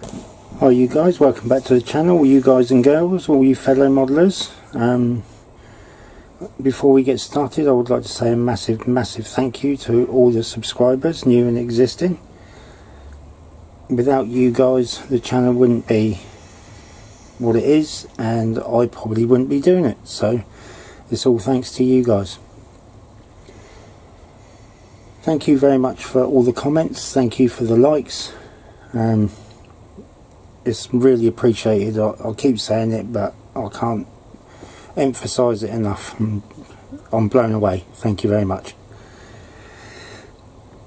Hi you guys, welcome back to the channel, all you guys and girls, all you fellow modelers. Before we get started, I would like to say a massive thank you to all the subscribers, new and existing. Without you guys, the channel wouldn't be what it is, and I probably wouldn't be doing it, so it's all thanks to you guys. Thank you very much for all the comments, thank you for the likes. It's really appreciated. I'll keep saying it, but I can't emphasize it enough. I'm blown away. Thank you very much.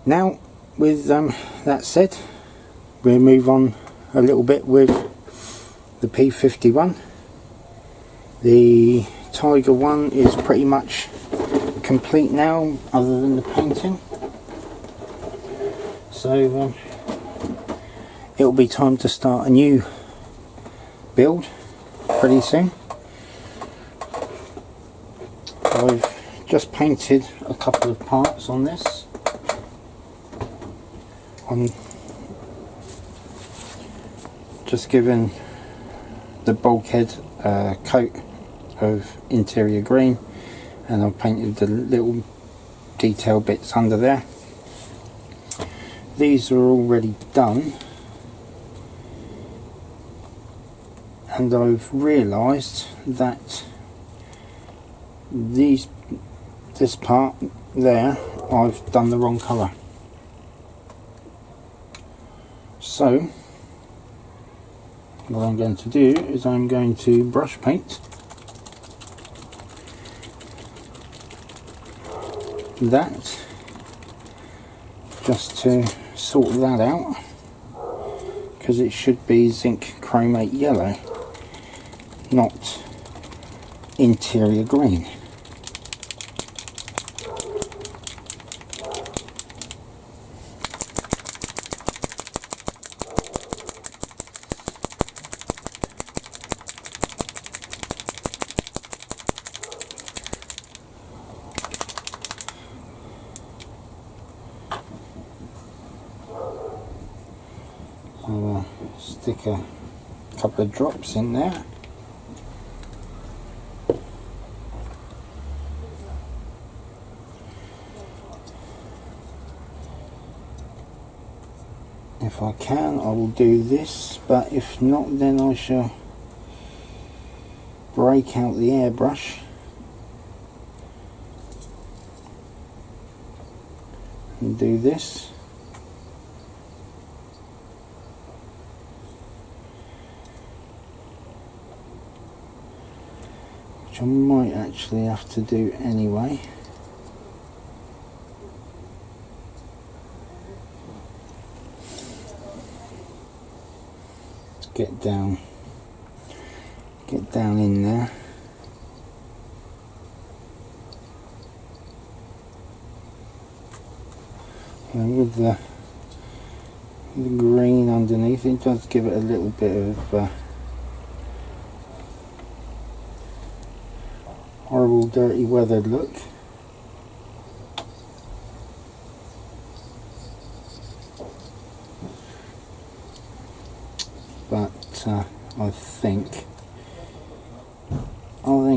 Now, with that said, we'll move on a little bit with the P-51. The Tiger one is pretty much complete now, other than the painting. So it'll be time to start a new build pretty soon. I've just painted a couple of parts on this. I'm just given the bulkhead a coat of interior green, and I've painted the little detail bits under there. These are already done, and I've realised that this part there, I've done the wrong colour. So what I'm going to do is I'm going to brush paint that, just to sort that out, because it should be zinc chromate yellow, not interior green. I'll stick a couple of drops in there. If I can, I will do this, but if not, then I shall break out the airbrush and do this. Which I might actually have to do anyway. Get down in there. And with the green underneath, it does give it a little bit of horrible dirty weathered look. But I think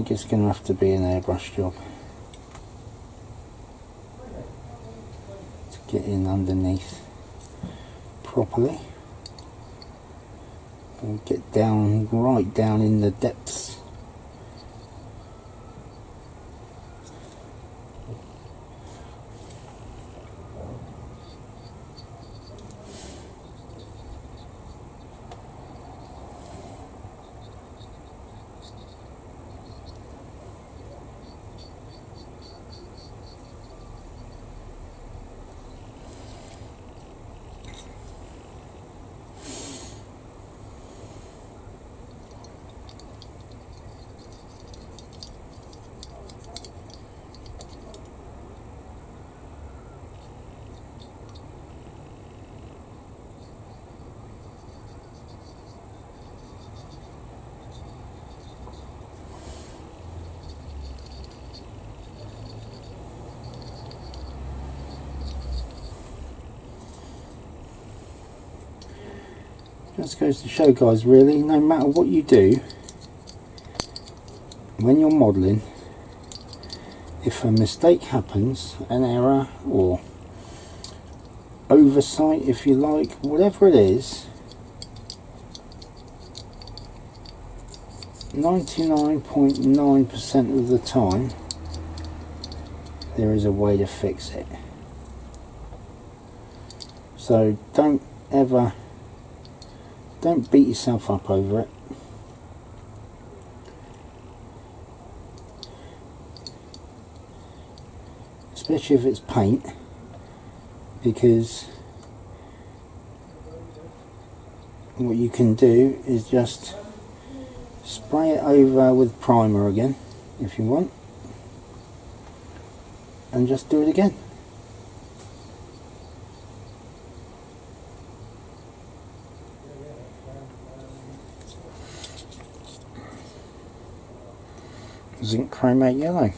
it's going to have to be an airbrush job to get in underneath properly and get down, right down in the depths. Just goes to show, guys, really, no matter what you do, when you're modelling, if a mistake happens, an error or oversight, if you like, whatever it is, 99.9% of the time there is a way to fix it. So don't beat yourself up over it. Especially if it's paint, because what you can do is just spray it over with primer again if you want, and just do it again. Zinc chromate yellow.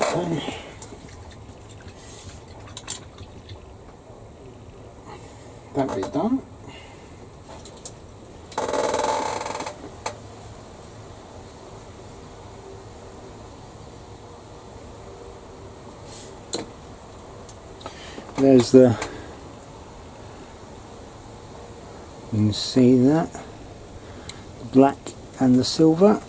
So, that bit done. There's the, you can see that, the black and the silver.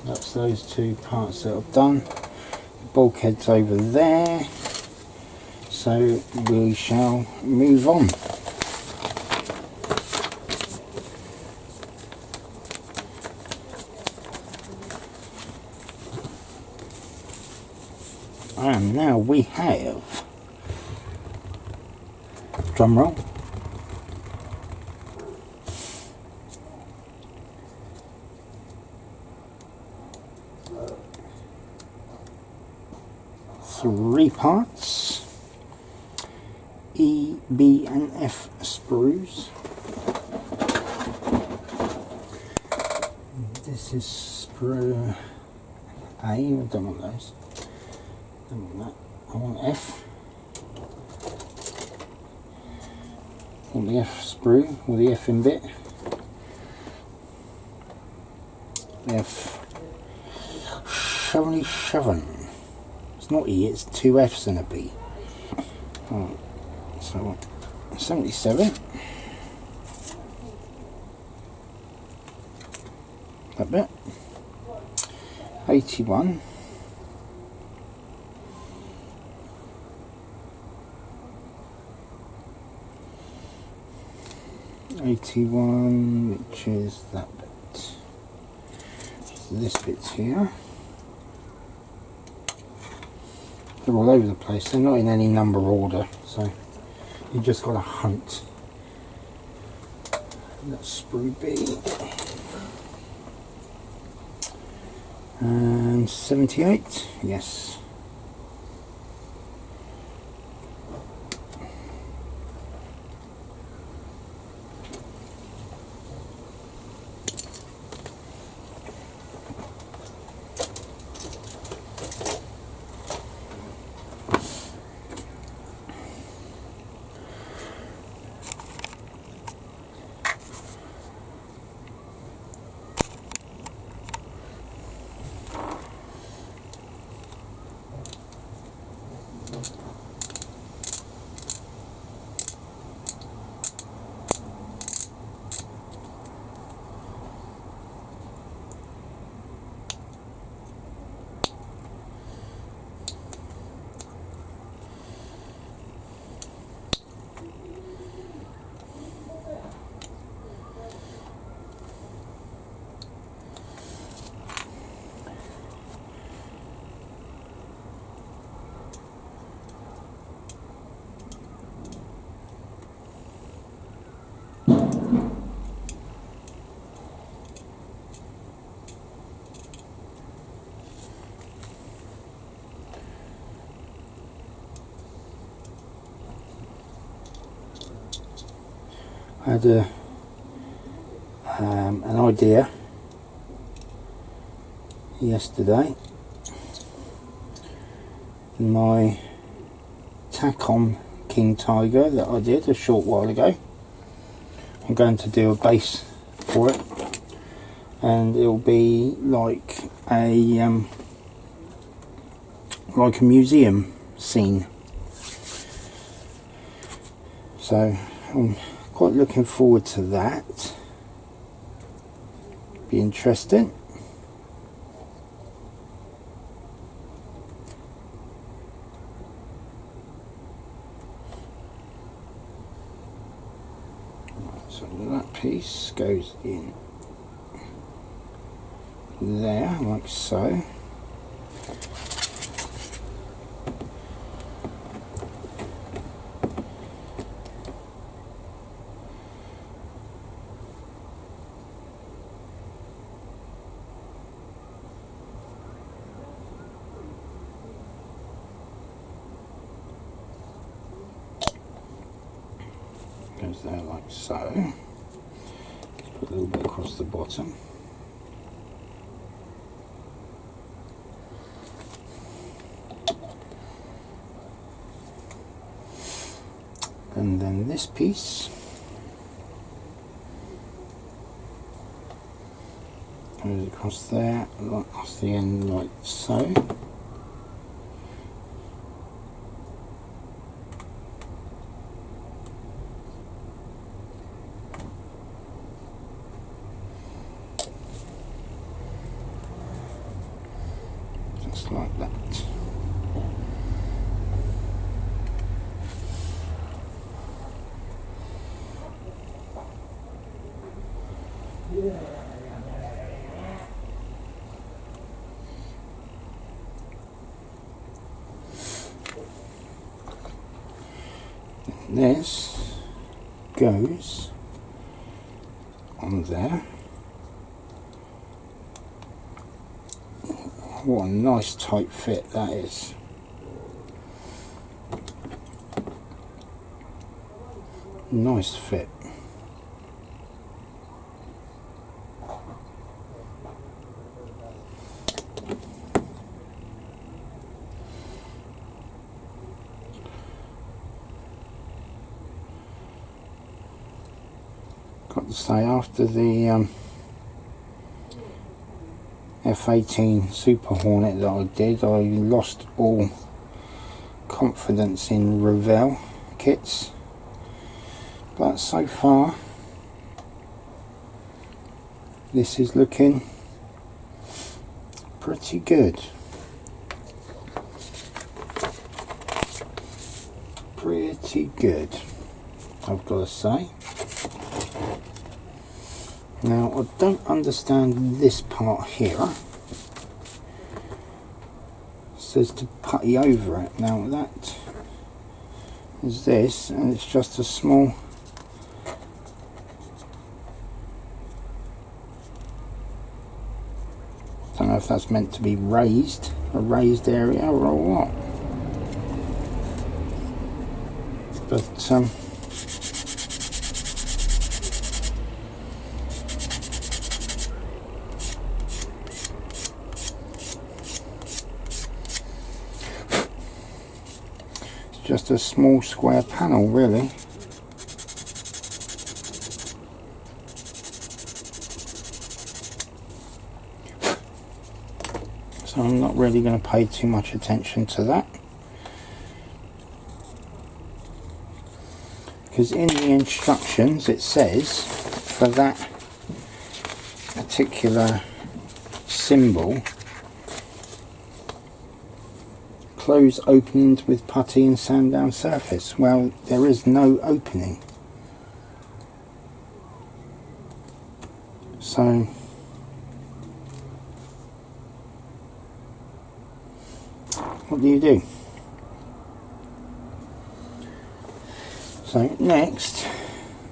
That's those two parts that I've done. The bulkhead's over there, so we shall move on. And now we have, drum roll, three parts, E, B and F sprues. This is sprue A, I don't want those. I don't want that. I want F. I want the F sprue, or the F in bit. F77. It's not E, it's two F's and a B. Right, so 77. That bit. 81. 81, which is that bit. This bit's here. They're all over the place. They're not in any number order, so you just got to hunt. That's sprue B. And 78, yes. I had an idea yesterday. My Tacom King Tiger that I did a short while ago. I'm going to do a base for it, and it'll be like a museum scene. So I'm quite looking forward to that. Be interesting. So that piece goes in there, like so. Goes there like so. Put a little bit across the bottom. And then this piece goes across there, across the end like so. Just like that. This goes on there. What a nice tight fit that is. Nice fit. Got to say, after the F-18 Super Hornet that I did, I lost all confidence in Revell kits, but so far this is looking pretty good. Pretty good, I've got to say. Now, I don't understand this part here. It says to putty over it. Now that is this, and it's just a small don't know if that's meant to be raised, a raised area or what. But just a small square panel, really. So I'm not really going to pay too much attention to that, because in the instructions it says for that particular symbol, close openings with putty and sand down surface. Well, there is no opening, so what do you do? So next,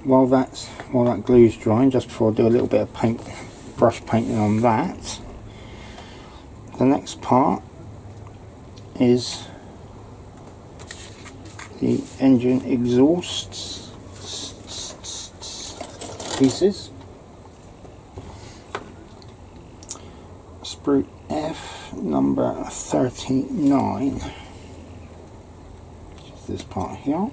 while that glue's drying, just before I do a little bit of brush painting on that, the next part is the engine exhausts pieces. Sprue F number 39. this part here.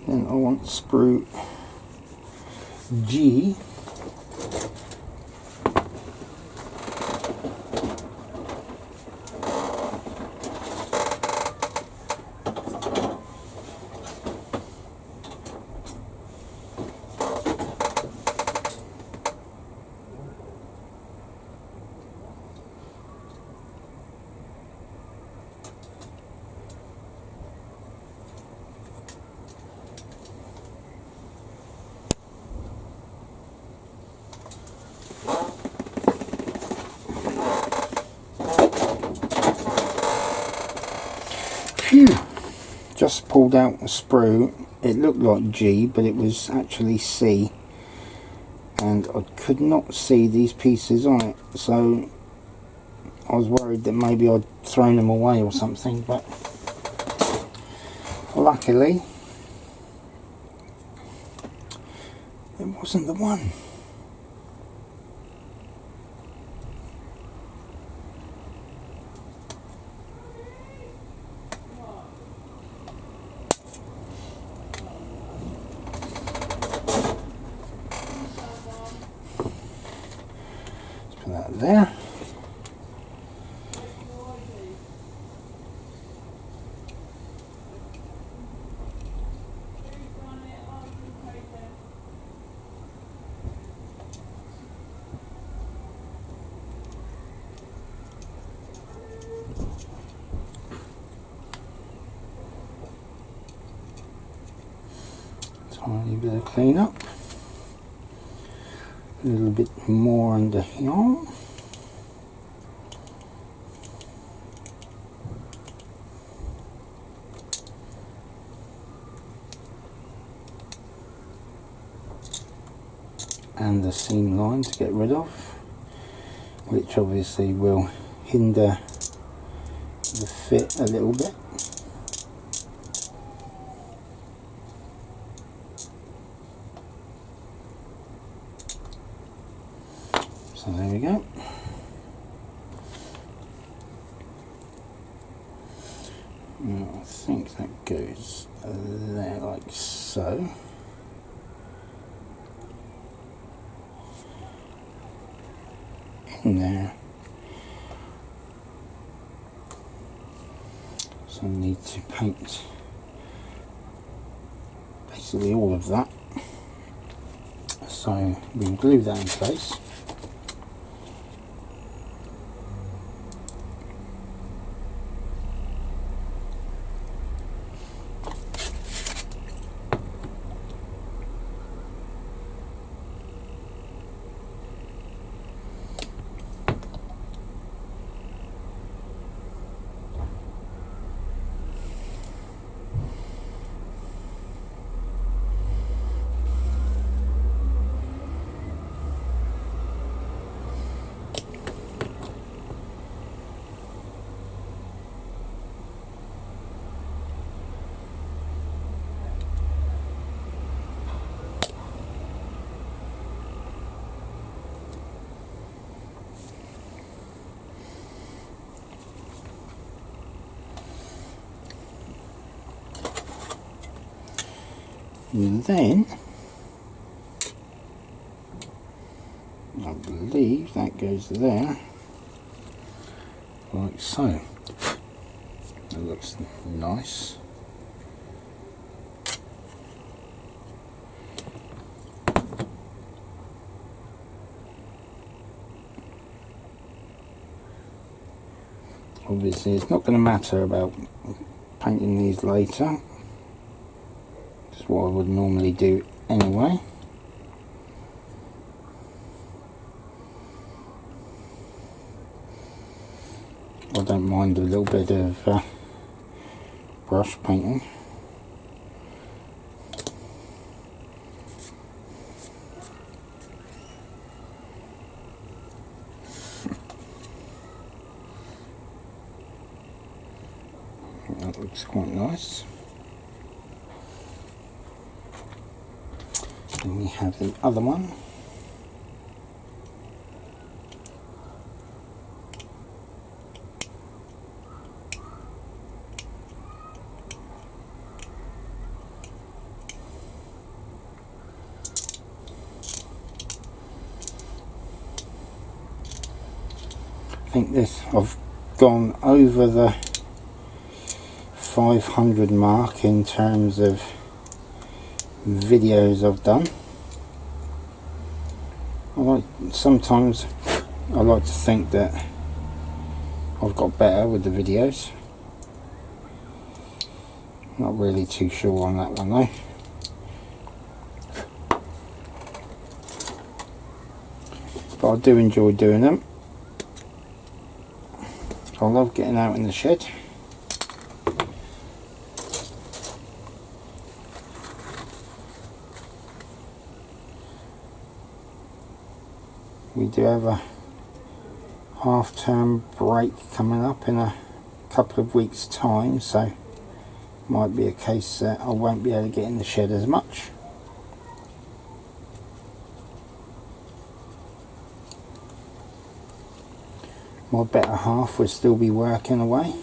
Then I want sprue G. Phew! Just pulled out a sprue. It looked like G, but it was actually C, and I could not see these pieces on it, so I was worried that maybe I'd thrown them away or something, but luckily it wasn't the one. Put that there. Tiny bit of clean up. A little bit more under here. And the seam line to get rid of, which obviously will hinder the fit a little bit. So there we go. Now I think that goes there like so. In there. So I need to paint basically all of that. So we'll glue that in place. And then I believe that goes there, like so. That looks nice. Obviously it's not going to matter about painting these later. That's what I would normally do anyway. I don't mind a little bit of brush painting. That looks quite nice. And we have the other one. think I've gone over the 500 mark in terms of videos I've done. Sometimes I like to think that I've got better with the videos. Not really too sure on that one though. But I do enjoy doing them. I love getting out in the shed. We do have a half-term break coming up in a couple of weeks' time, so might be a case that I won't be able to get in the shed as much. My better half will still be working away.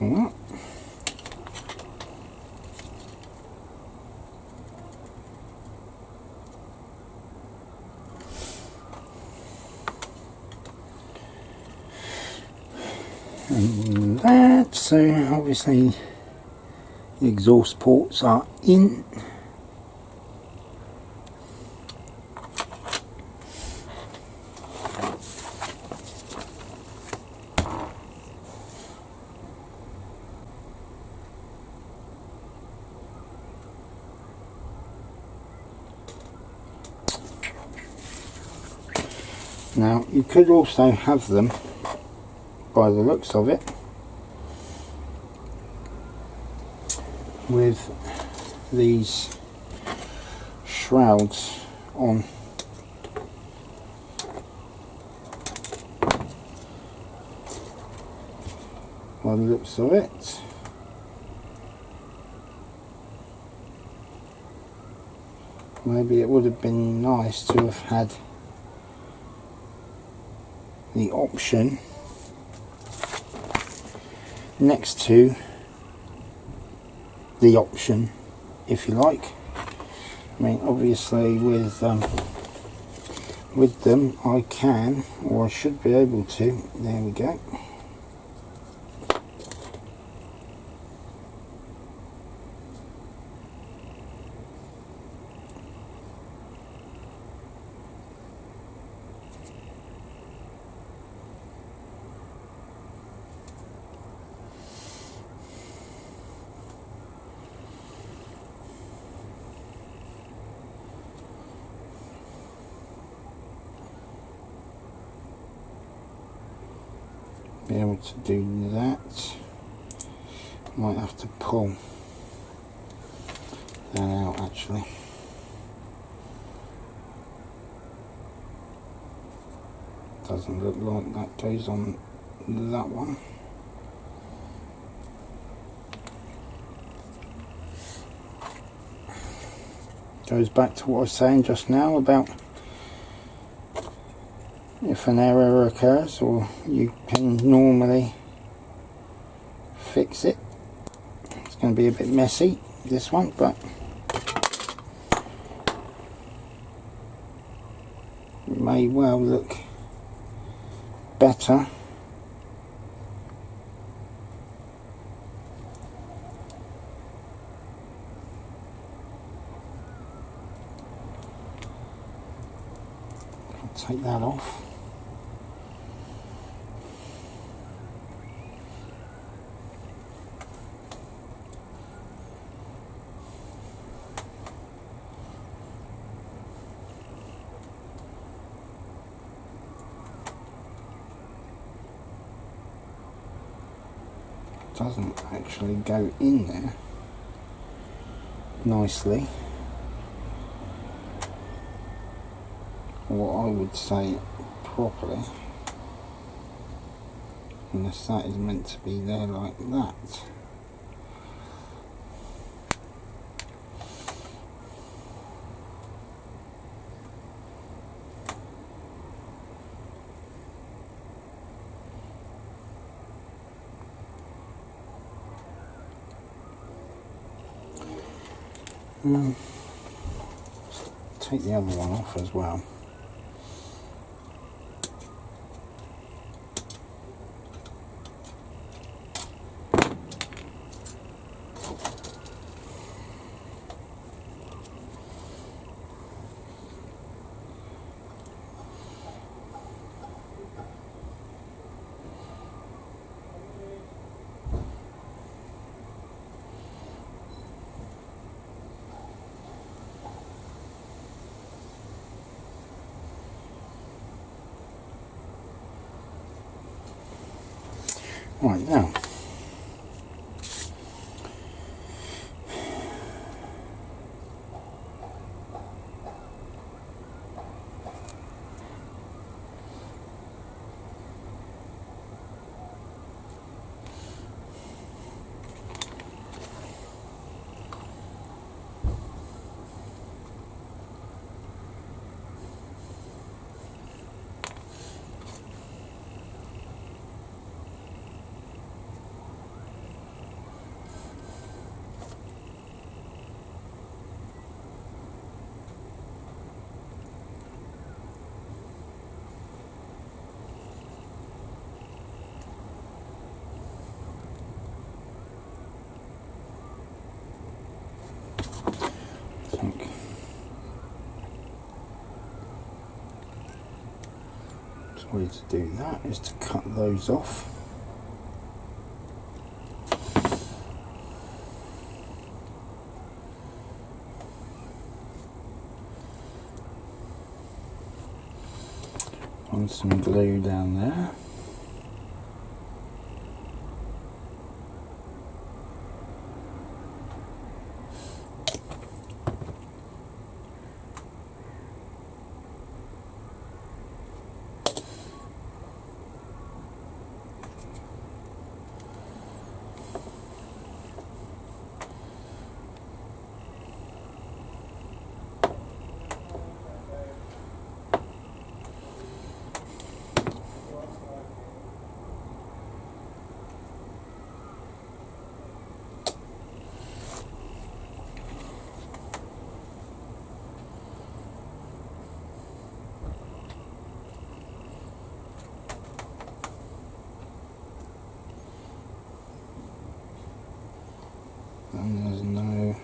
Right. And that, so obviously the exhaust ports are in. Now you could also have them, by the looks of it, with these shrouds on. By the looks of it. Maybe it would have been nice to have had the option next to the option, if you like. I mean, obviously with them I can, or I should be able to. There we go. Be able to do that. Might have to pull that out actually. Doesn't look like that goes on that one. Goes back to what I was saying just now about if an error occurs, or you can normally fix it. It's going to be a bit messy, this one, but it may well look better. I'll take that off. doesn't actually go in there nicely. What I would say properly, unless that is meant to be there like that. Take the other one off as well. Right now, I think the way to do that is to cut those off. On some glue down there. And there's no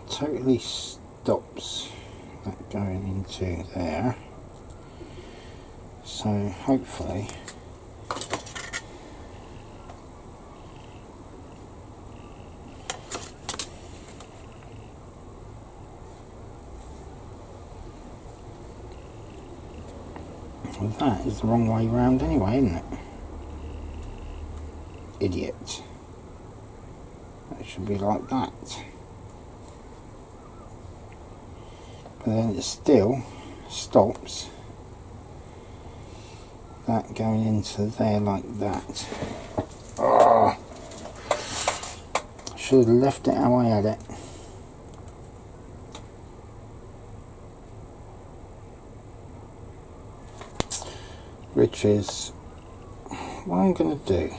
totally stops that going into there, so hopefully well, that is the wrong way round anyway, isn't it? Idiot. That should be like that. But then it still stops that going into there like that. Oh, should have left it how I had it. Which is what I'm going to do.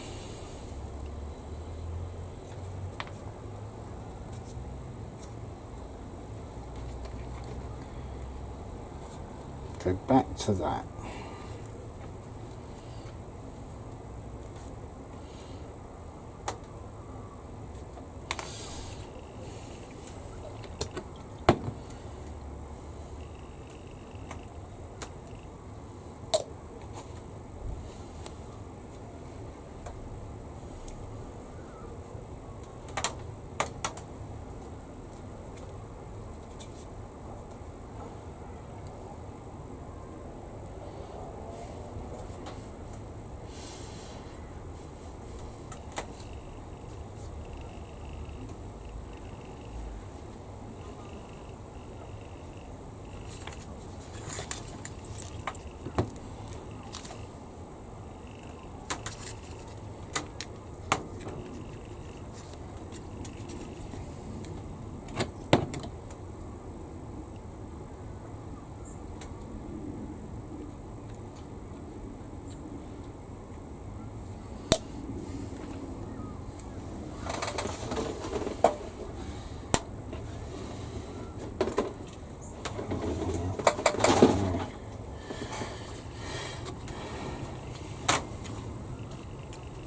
Go back to that.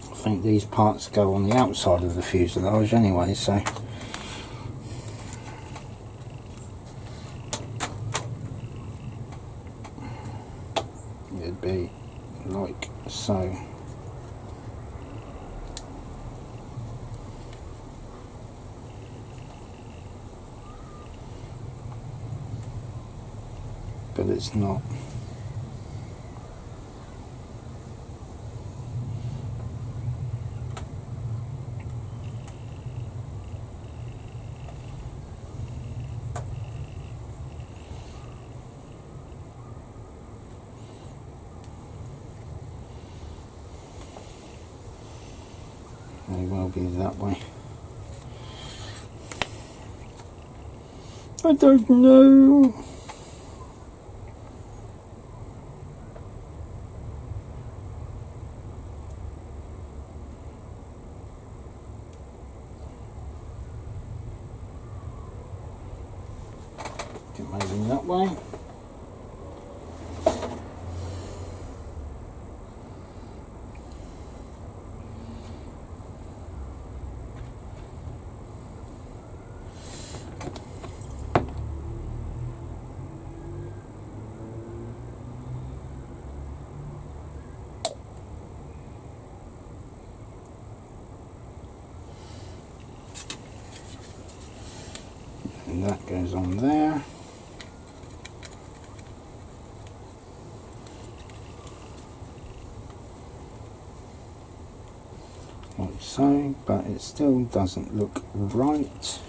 I think these parts go on the outside of the fuselage anyway, so it'd be like so. But it's not. May well be that way. I don't know. It may be that way. And that goes on there. Like so, but it still doesn't look right.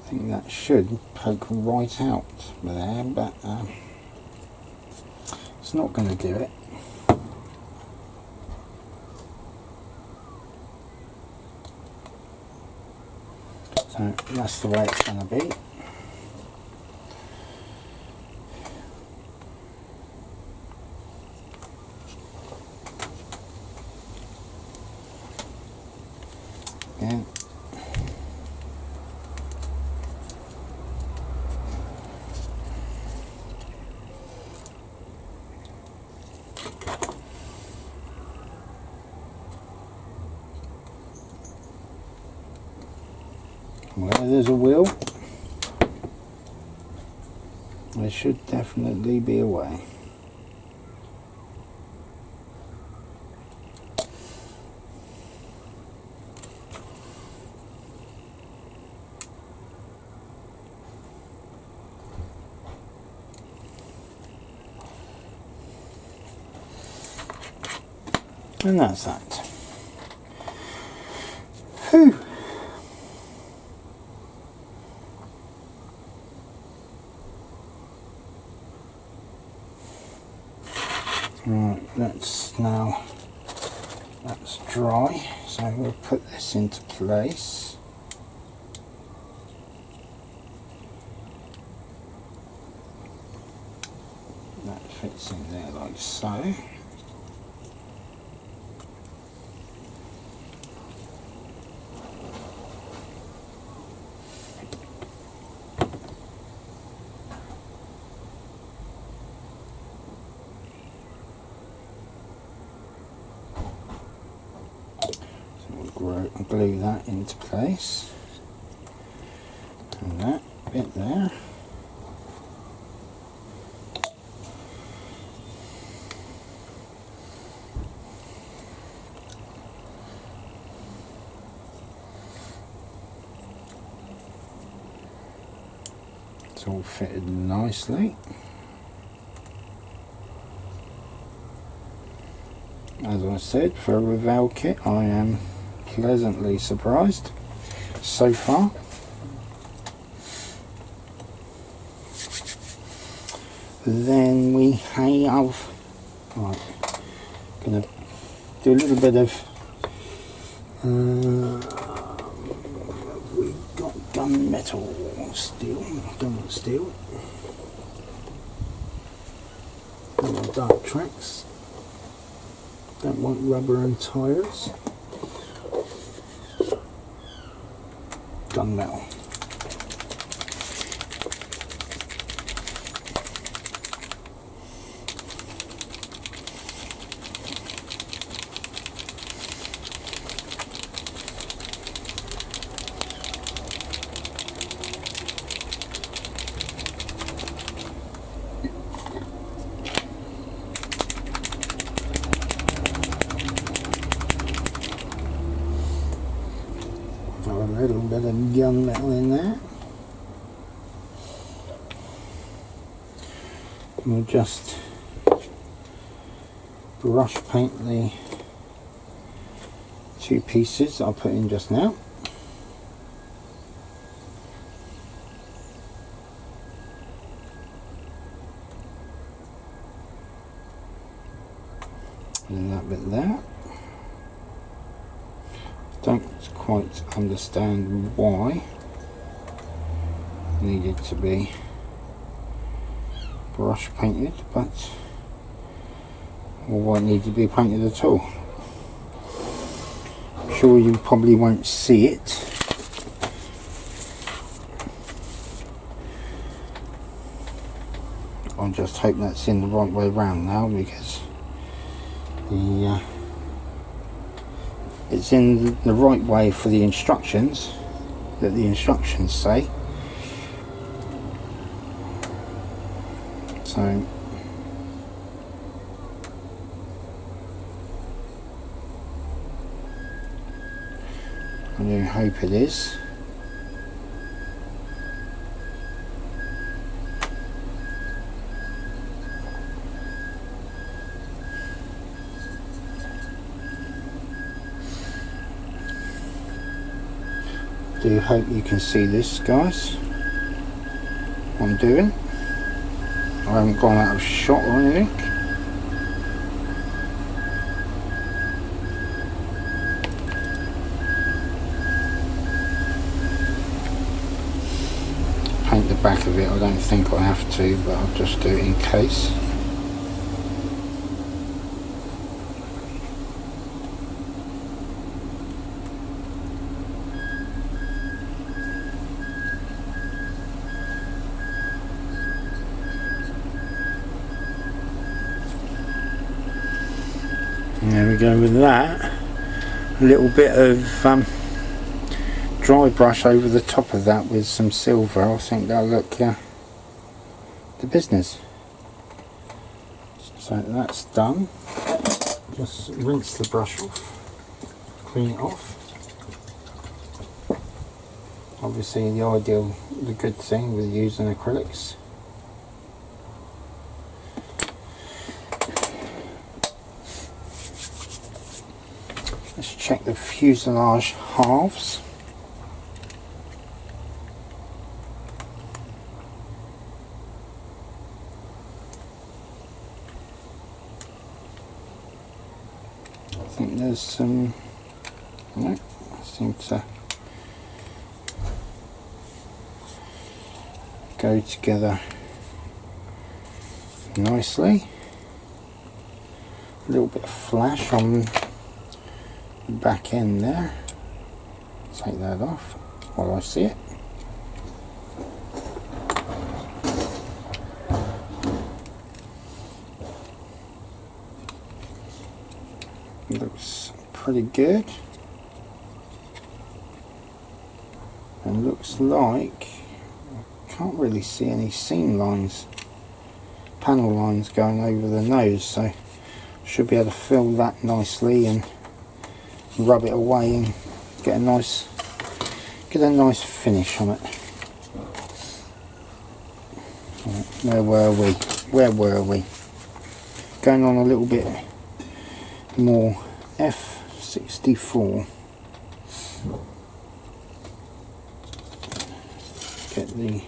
I think that should poke right out there, but it's not going to do it. So that's the way it's going to be. Again. Where there's a wheel, there should definitely be a way. And that's that. Whew. Right, that's dry, so we'll put this into place. That fits in there like so. Glue that into place, and that bit there. It's all fitted nicely. As I said, for a Revell kit, I am pleasantly surprised so far. Then we have, right, gonna do a little bit of we got gunmetal steel. I don't want steel. Don't want dark tracks. Don't want rubber and tyres. Gunmetal. A little bit of gunmetal in there. We'll just brush paint the two pieces I'll put in just now. And that bit there. Don't quite understand why it needed to be brush painted, but or why it needed to be painted at all. I'm sure you probably won't see it. I just hope that's in the right way round now, because the it's in the right way for the instructions that the instructions say. So I do hope it is. Do hope you can see this, guys, what I'm doing. I haven't gone out of shot or anything. Paint the back of it, I don't think I have to, but I'll just do it in case. There we go with that. A little bit of dry brush over the top of that with some silver. I think that'll look the business. So that's done. Just rinse the brush off, clean it off. Obviously the good thing with using acrylics. Let's check the fuselage halves. I think there's some, no, I seem to go together nicely. A little bit of flash on the back end there. Take that off while I see it. Looks pretty good, and looks like I can't really see any seam lines, panel lines going over the nose, so should be able to fill that nicely and rub it away and get a nice finish on it. Right, where were we? Going on a little bit more. F64. Get the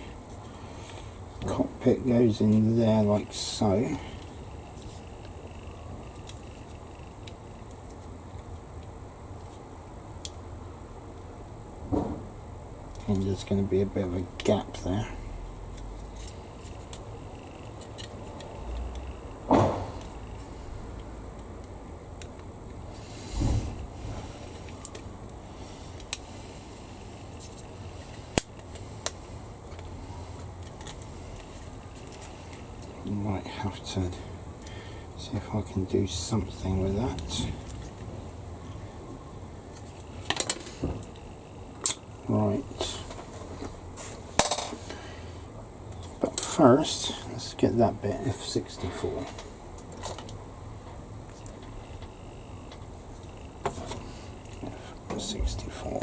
cockpit goes in there like so. And there's going to be a bit of a gap there. Might have to see if I can do something with that. Right, but first let's get that bit F64. F64.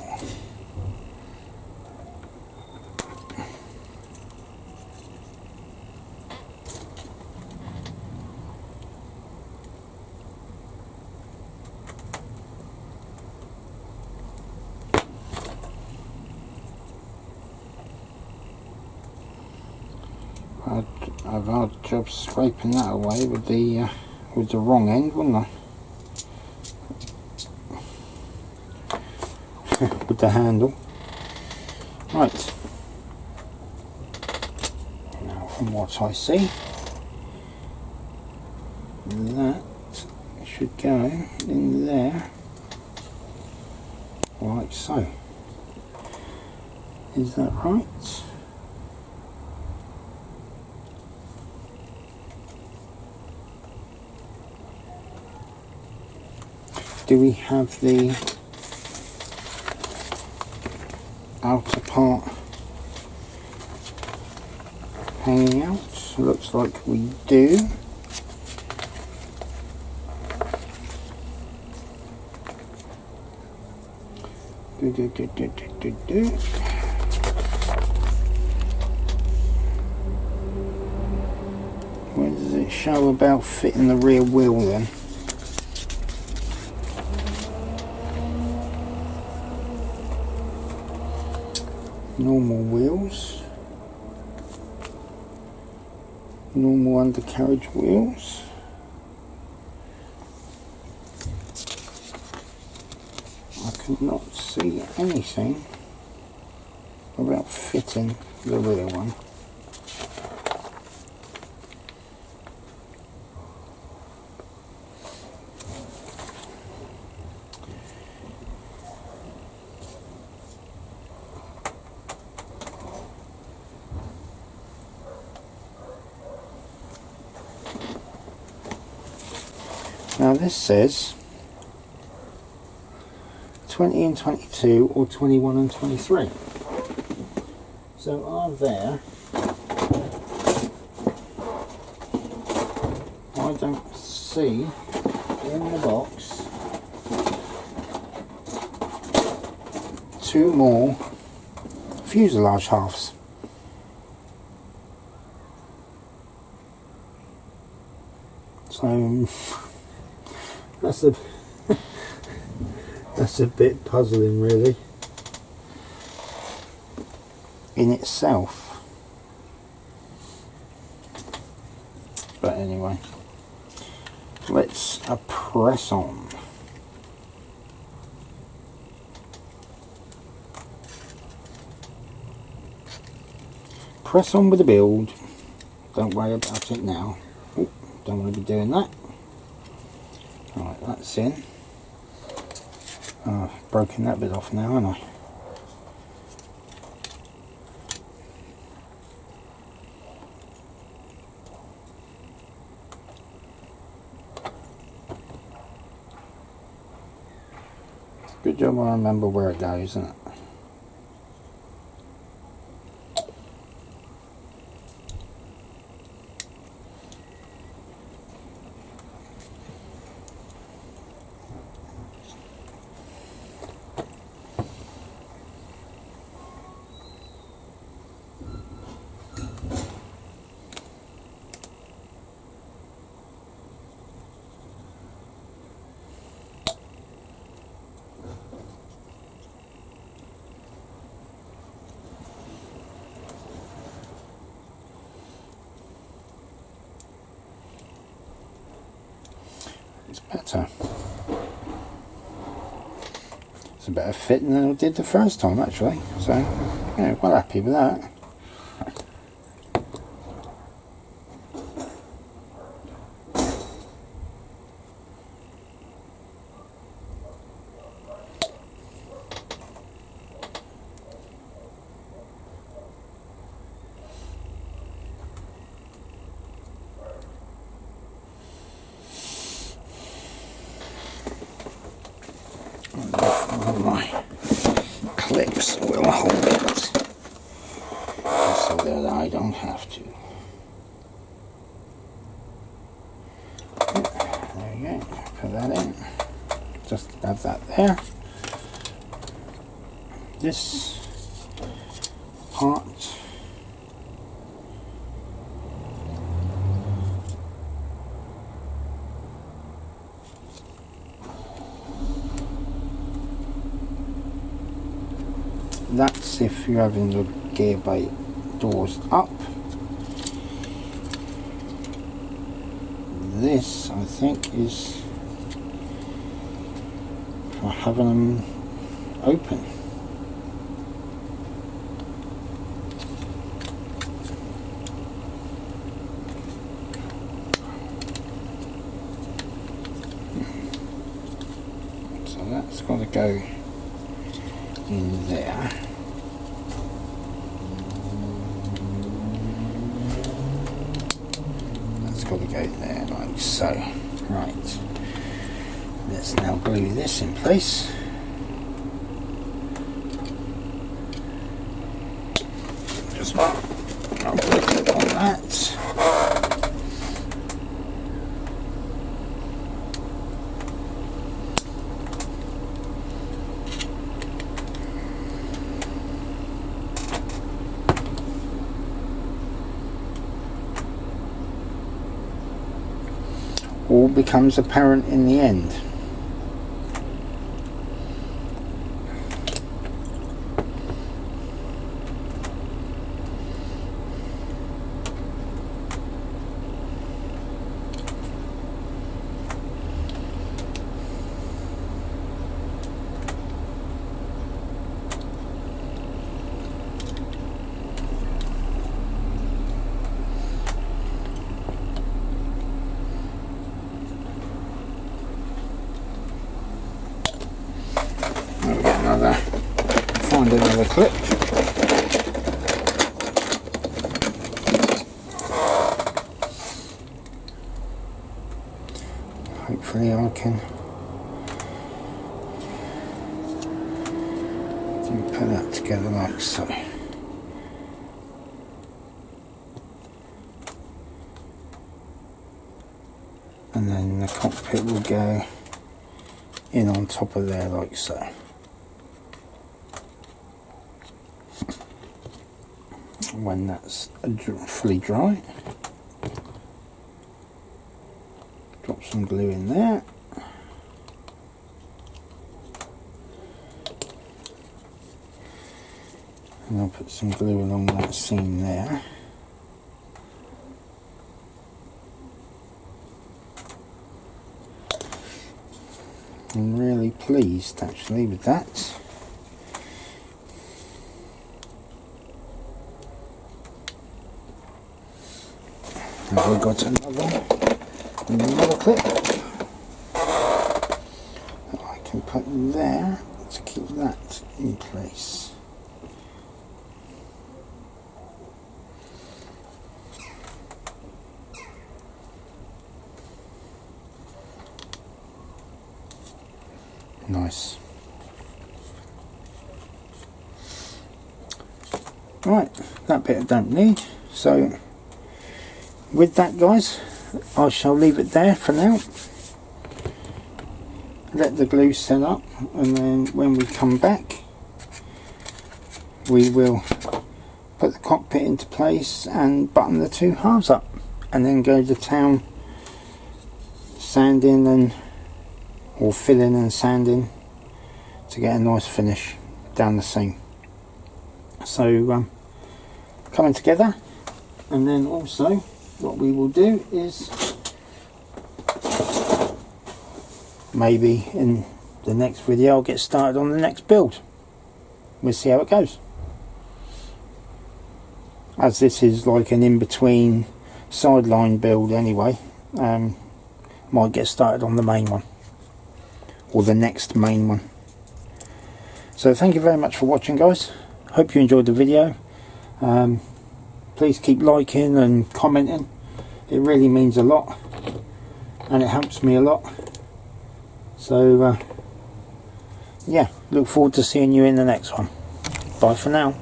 I've had a job scraping that away with the wrong end, wouldn't I? With the handle. Right. Now, from what I see, that should go in there, like so. Is that right? Do we have the outer part hanging out? Looks like we do. Where does it show about fitting the rear wheel then? Normal wheels, normal undercarriage wheels. I could not see anything about fitting the rear one. Now this says 20 and 22 or 21 and 23. So are there, I don't see in the box two more fuselage halves. So that's a that's a bit puzzling, really, in itself. But anyway, let's press on. Press on with the build. Don't worry about it now. Oh, don't want to be doing that. Right, that's in. Oh, I've broken that bit off now, haven't I? Good job I remember where it goes, isn't it? It's better. It's a better fit than I did the first time, actually. So, yeah, quite happy with that. My clips will hold it so that I don't have to. There you go, put that in, just have that there. This part that's if you're having the gear bay doors up. This, I think, is for having them open. So that's got to go in there. That's got to go there like so. Right. Let's now glue this in place. Just I'll click on that. All becomes apparent in the end. Find another clip. Hopefully I can put that together like so. And then the cockpit will go in on top of there like so. When that's fully dry, drop some glue in there. And I'll put some glue along that seam there. I'm really pleased actually with that. And we've got another clip that I can put there to keep that in place. Nice. Right, that bit I don't need. So with that, guys, I shall leave it there for now. Let the glue set up, and then when we come back we will put the cockpit into place and button the two halves up, and then go to town sanding and or filling and sanding to get a nice finish down the seam. So coming together, and then also what we will do is maybe in the next video I'll get started on the next build. We'll see how it goes, as this is like an in-between sideline build anyway. Might get started on the main one, or the next main one. So thank you very much for watching, guys. Hope you enjoyed the video. Please keep liking and commenting. It really means a lot and it helps me a lot. So yeah, look forward to seeing you in the next one. Bye for now.